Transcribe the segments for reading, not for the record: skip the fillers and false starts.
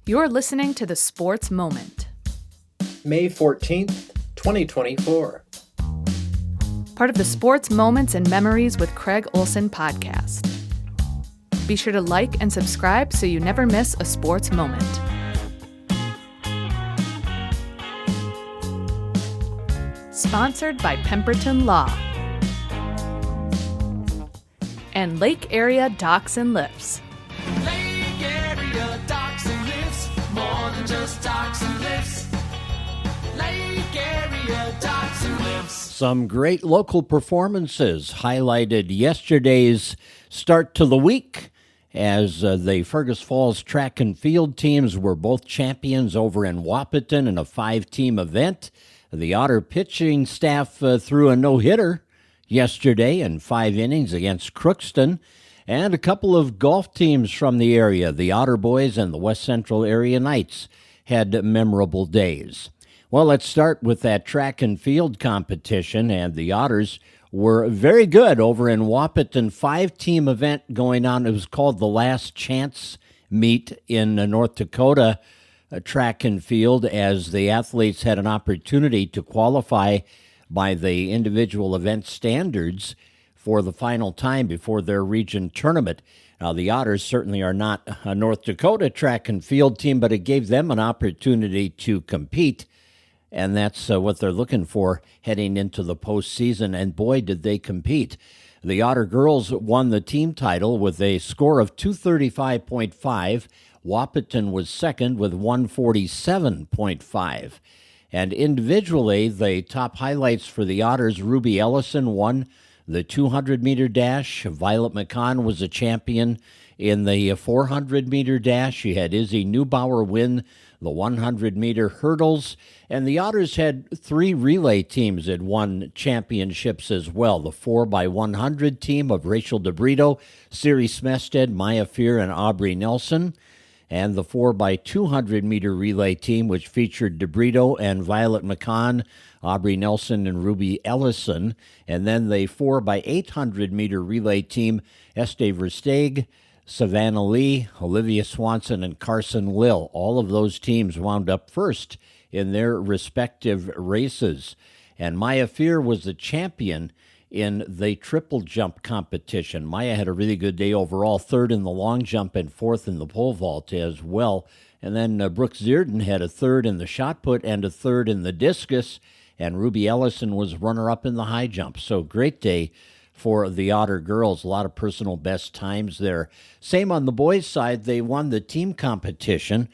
You're listening to The Sports Moment, May 14th, 2024. part of the Sports Moments and Memories with Craig Olson podcast. Be sure to like and subscribe so you never miss a sports moment. Sponsored by Pemberton Law and Lake Area Docks and Lifts. Lake Area Docks and Lifts, more than just docks and lifts. Lake Area Docks and Lifts. Some great local performances highlighted yesterday's start to the week as the Fergus Falls track and field teams were both champions over in Wahpeton in a 5-team event. The Otter pitching staff threw a no-hitter yesterday in 5 innings against Crookston, and a couple of golf teams from the area, the Otter Boys and the West Central Area Knights, had memorable days. Well, let's start with that track and field competition, and the Otters were very good over in Wahpeton. 5-team event going on. It was called the Last Chance Meet in North Dakota track and field, as the athletes had an opportunity to qualify by the individual event standards for the final time before their region tournament. Now, the Otters certainly are not a North Dakota track and field team, but it gave them an opportunity to compete, and that's what they're looking for heading into the postseason, and boy, did they compete. The Otter girls won the team title with a score of 235.5. Wahpeton was second with 147.5. And individually, the top highlights for the Otters, Ruby Ellison won the 200-meter dash. Violet McCann was a champion in the 400-meter dash. You had Izzy Neubauer win the 100-meter hurdles. And the Otters had 3 relay teams that won championships as well. The 4x100 team of Rachel DeBrito, Siri Smested, Maya Fear, and Aubrey Nelson. And the 4x200-meter relay team, which featured DeBrito and Violet McCann, Aubrey Nelson, and Ruby Ellison. And then the 4x800-meter relay team, Estee Versteeg, Savannah Lee, Olivia Swanson, and Carson Lill. All of those teams wound up first in their respective races. And Maya Fear was the champion in the triple jump competition. Maya had a really good day overall, 3rd in the long jump and 4th in the pole vault as well. And then Brooke Zierden had a 3rd in the shot put and a 3rd in the discus, and Ruby Ellison was runner-up in the high jump. So great day for the Otter girls. A lot of personal best times there. Same on the boys' side. They won the team competition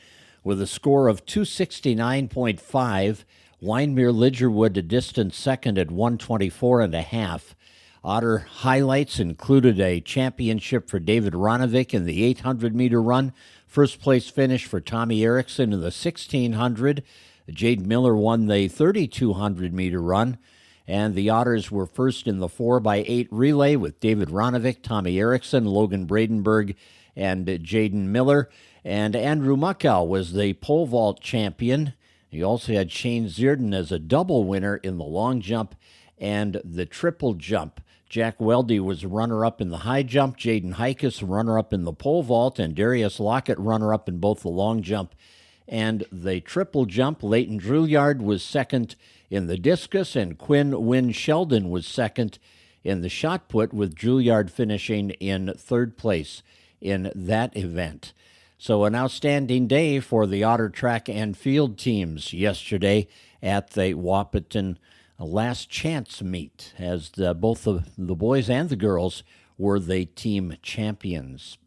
with a score of 269.5. Winemere Lidgerwood a distant second at 124.5. Otter highlights included a championship for David Ronovic in the 800-meter run. First place finish for Tommy Erickson in the 1600. Jade Miller won the 3200-meter run. And the Otters were first in the 4x8 relay with David Ronovic, Tommy Erickson, Logan Bradenberg, and Jaden Miller. And Andrew Muckow was the pole vault champion. He also had Shane Zierden as a double winner in the long jump and the triple jump. Jack Weldy was runner-up in the high jump, Jaden Hikus runner-up in the pole vault, and Darius Lockett runner-up in both the long jump and the triple jump. Leighton Drouillard was second in the discus, and Quinn Wynn Sheldon was second in the shot put, with Drouillard finishing in 3rd place in that event. So an outstanding day for the Otter track and field teams yesterday at the Wahpeton Last Chance Meet, as both the boys and the girls were the team champions.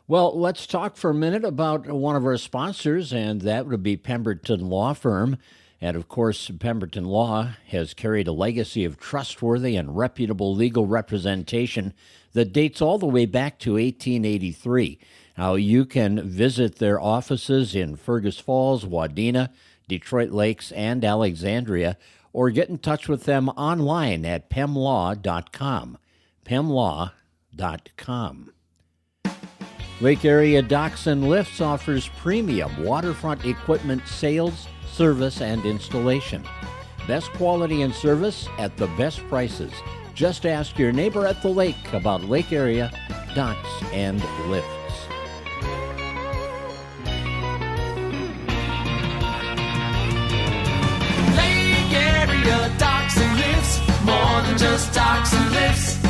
Well, let's talk for a minute about one of our sponsors, and that would be Pemberton Law Firm. And, of course, Pemberton Law has carried a legacy of trustworthy and reputable legal representation that dates all the way back to 1883. Now, you can visit their offices in Fergus Falls, Wadena, Detroit Lakes, and Alexandria, or get in touch with them online at pemlaw.com. pemlaw.com. Lake Area Docks and Lifts offers premium waterfront equipment sales, service, and installation. Best quality and service at the best prices. Just ask your neighbor at the lake about Lake Area Docks and Lifts. than just docks and lifts.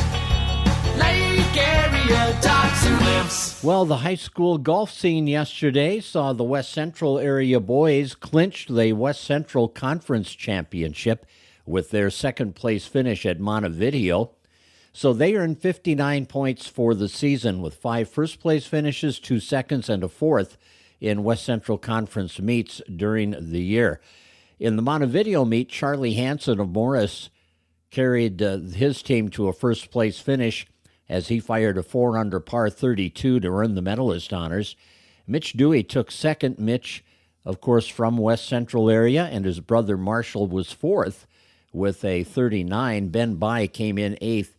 Lake area docks and lifts. Well, the high school golf scene yesterday saw the West Central area boys clinch the West Central Conference Championship with their second-place finish at Montevideo. So they earned 59 points for the season with 5 first-place finishes, 2 seconds, and a fourth in West Central Conference meets during the year. In the Montevideo meet, Charlie Hansen of Morris carried his team to a first-place finish as he fired a 4-under par 32 to earn the medalist honors. Mitch Dewey took second. Mitch, of course, from West Central area, and his brother Marshall was fourth with a 39. Ben Bai came in eighth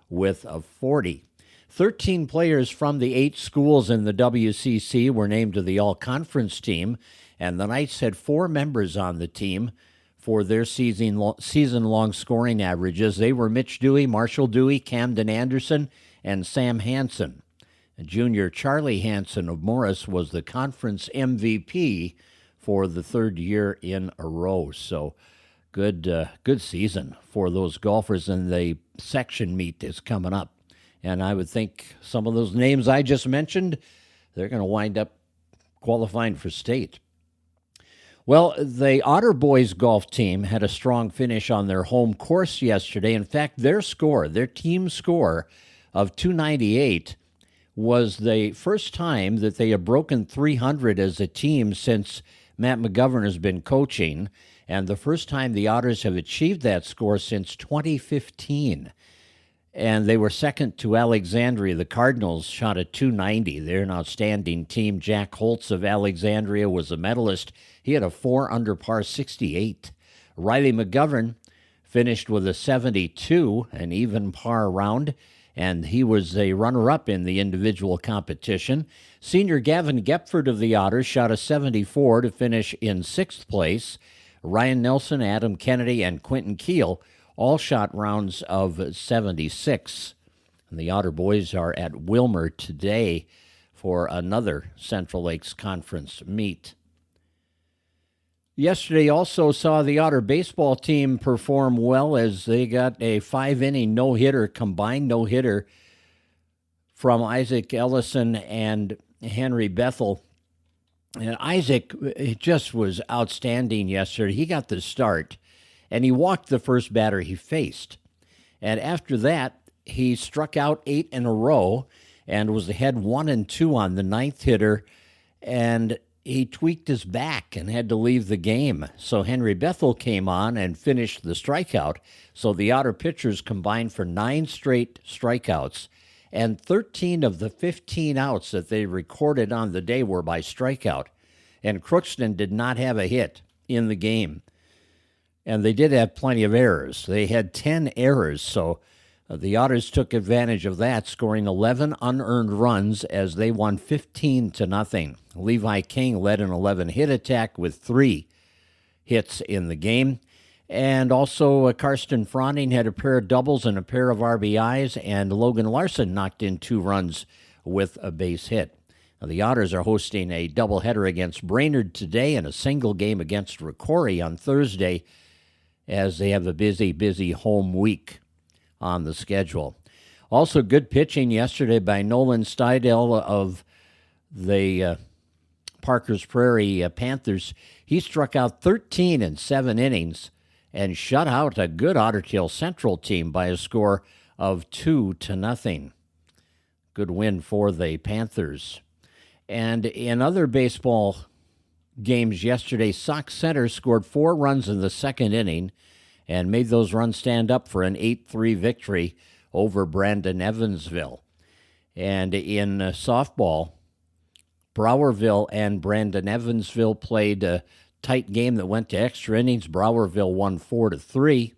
with a 40. 13 players from the 8 schools in the WCC were named to the all-conference team, and the Knights had 4 members on the team for their season-long scoring averages. They were Mitch Dewey, Marshall Dewey, Camden Anderson, and Sam Hansen. Junior Charlie Hansen of Morris was the conference MVP for the 3rd year in a row. So good season for those golfers, and the section meet is coming up. And I would think some of those names I just mentioned, they're going to wind up qualifying for state. Well, the Otter boys golf team had a strong finish on their home course yesterday. In fact, their team score of 298 was the first time that they have broken 300 as a team since Matt McGovern has been coaching, and the first time the Otters have achieved that score since 2015. And they were second to Alexandria. The Cardinals shot a 290. They're an outstanding team. Jack Holtz of Alexandria was a medalist. He had a 4-under par 68. Riley McGovern finished with a 72, an even par round, and he was a runner-up in the individual competition. Senior Gavin Gepford of the Otters shot a 74 to finish in 6th place. Ryan Nelson, Adam Kennedy, and Quentin Keel all shot rounds of 76. And the Otter boys are at Wilmer today for another Central Lakes Conference meet. Yesterday also saw the Otter baseball team perform well as they got a 5-inning no-hitter, combined no-hitter from Isaac Ellison and Henry Bethel. And Isaac just was outstanding yesterday. He got the start, and he walked the first batter he faced. And after that, he struck out 8 in a row and was ahead 1-2 on the 9th hitter, and he tweaked his back and had to leave the game. So Henry Bethel came on and finished the strikeout. So the Otter pitchers combined for 9 straight strikeouts, and 13 of the 15 outs that they recorded on the day were by strikeout. And Crookston did not have a hit in the game. And they did have plenty of errors. They had 10 errors, so the Otters took advantage of that, scoring 11 unearned runs as they won 15-0. Levi King led an 11-hit attack with 3 hits in the game. And also Karsten Froning had a pair of doubles and a pair of RBIs, and Logan Larson knocked in 2 runs with a base hit. Now, the Otters are hosting a doubleheader against Brainerd today and a single game against Rocori on Thursday, as they have a busy home week on the schedule. Also, good pitching yesterday by Nolan Steidel of the Parker's Prairie Panthers. He struck out 13 in 7 innings and shut out a good Otter Tail Central team by a score of 2-0. Good win for the Panthers. And in other baseball games yesterday, Sauk Center scored 4 runs in the 2nd inning and made those runs stand up for an 8-3 victory over Brandon Evansville. And in softball, Browerville and Brandon Evansville played a tight game that went to extra innings. Browerville won 4-3,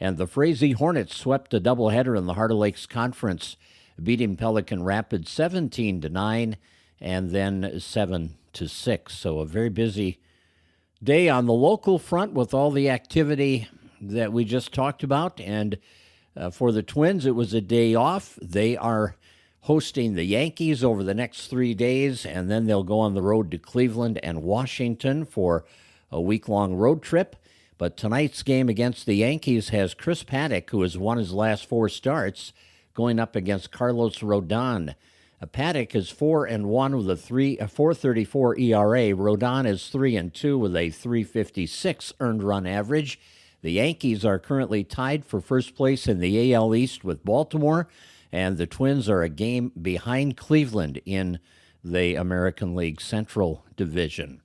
and the Frazee Hornets swept a doubleheader in the Heart of Lakes Conference, beating Pelican Rapids 17-9 and then 7-6. So a very busy day on the local front with all the activity that we just talked about. And for the Twins, it was a day off. They are hosting the Yankees over the next 3 days, and then they'll go on the road to Cleveland and Washington for a week-long road trip. But tonight's game against the Yankees has Chris Paddock, who has won his last 4 starts, going up against Carlos Rodon. Paddock is 4-1 with a 4.34 ERA. Rodon is 3-2 with a 3.56 earned run average. The Yankees are currently tied for first place in the AL East with Baltimore, and the Twins are a game behind Cleveland in the American League Central Division.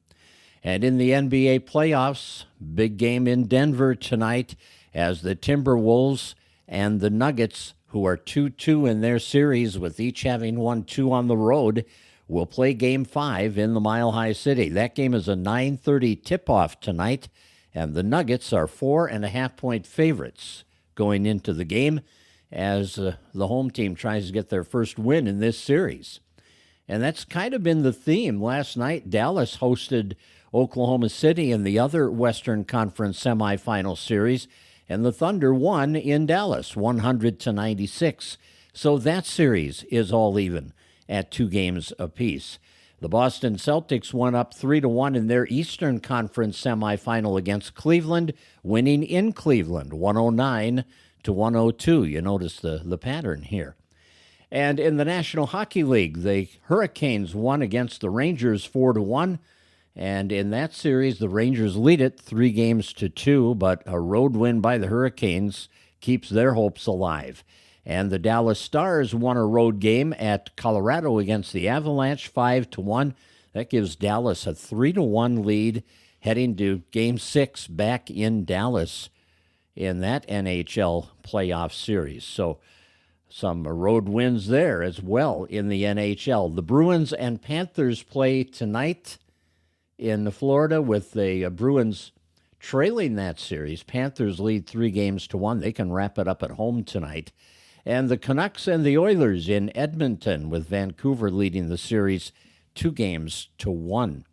And in the NBA playoffs, big game in Denver tonight as the Timberwolves and the Nuggets, who are 2-2 in their series with each having won 2 on the road, will play Game 5 in the Mile High City. That game is a 9:30 tip-off tonight, and the Nuggets are 4.5-point favorites going into the game as the home team tries to get their first win in this series. And that's kind of been the theme. Last night, Dallas hosted Oklahoma City in the other Western Conference semifinal series, and the Thunder won in Dallas, 100-96. So that series is all even at 2 games apiece. The Boston Celtics won up 3-1 in their Eastern Conference semifinal against Cleveland, winning in Cleveland, 109-102. You notice the pattern here. And in the National Hockey League, the Hurricanes won against the Rangers 4-1. And in that series, the Rangers lead it 3-2, but a road win by the Hurricanes keeps their hopes alive. And the Dallas Stars won a road game at Colorado against the Avalanche 5-1. That gives Dallas a 3-1 lead heading to Game 6 back in Dallas in that NHL playoff series. So some road wins there as well in the NHL. The Bruins and Panthers play tonight in Florida with the Bruins trailing that series. Panthers lead 3-1. They can wrap it up at home tonight. And the Canucks and the Oilers in Edmonton with Vancouver leading the series 2-1.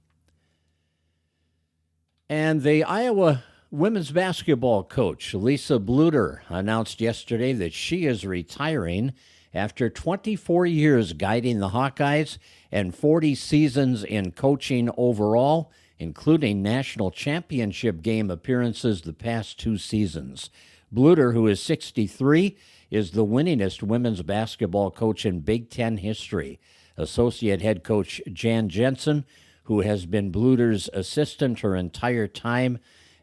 And the Iowa women's basketball coach, Lisa Bluder, announced yesterday that she is retiring after 24 years guiding the Hawkeyes and 40 seasons in coaching overall, including national championship game appearances the past 2 seasons. Bluder, who is 63, is the winningest women's basketball coach in Big Ten history. Associate head coach Jan Jensen, who has been Bluder's assistant her entire time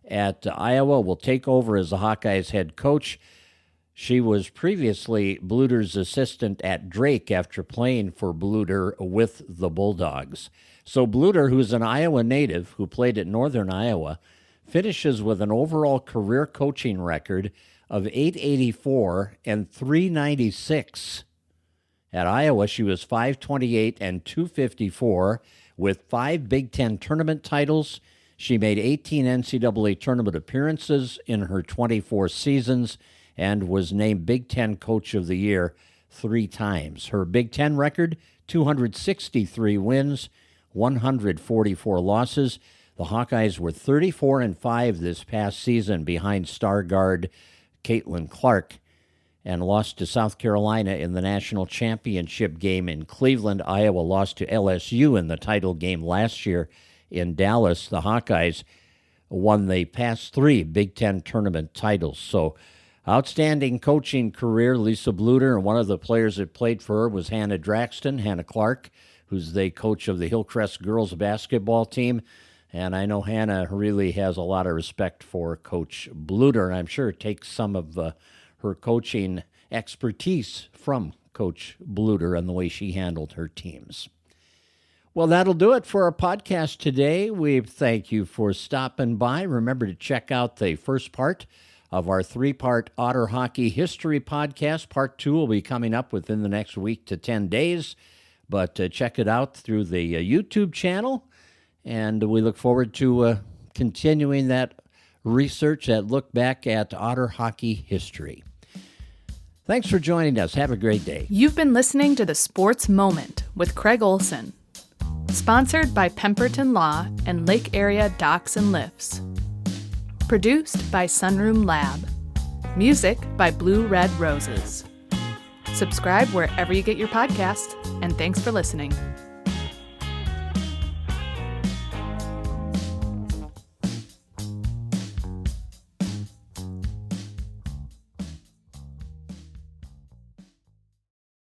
at Iowa, will take over as the Hawkeyes head coach. She was previously Bluder's assistant at Drake after playing for Bluder with the Bulldogs. So Bluder, who's an Iowa native who played at Northern Iowa, finishes with an overall career coaching record of 884 and 396. At Iowa, she was 528 and 254 with 5 Big Ten tournament titles. She made 18 NCAA tournament appearances in her 24 seasons and was named Big Ten Coach of the Year 3 times. Her Big Ten record, 263 wins, 144 losses. The Hawkeyes were 34-5 this past season behind star guard Caitlin Clark and lost to South Carolina in the national championship game in Cleveland. Iowa lost to LSU in the title game last year in Dallas. The Hawkeyes won the past 3 Big Ten tournament titles. So outstanding coaching career, Lisa Bluder, and one of the players that played for her was Hannah Clark, who's the coach of the Hillcrest girls basketball team. And I know Hannah really has a lot of respect for Coach Bluder, and I'm sure takes some of her coaching expertise from Coach Bluder and the way she handled her teams. Well, that'll do it for our podcast today. We thank you for stopping by. Remember to check out the first part of our 3-part Otter Hockey History podcast. Part 2 will be coming up within the next week to 10 days, but check it out through the YouTube channel, and we look forward to continuing that research, that look back at Otter hockey history. Thanks for joining us. Have a great day. You've been listening to The Sports Moment with Craig Olson. Sponsored by Pemberton Law and Lake Area Docks and Lifts. Produced by Sunroom Lab. Music by Blue Red Roses. Subscribe wherever you get your podcasts, and thanks for listening.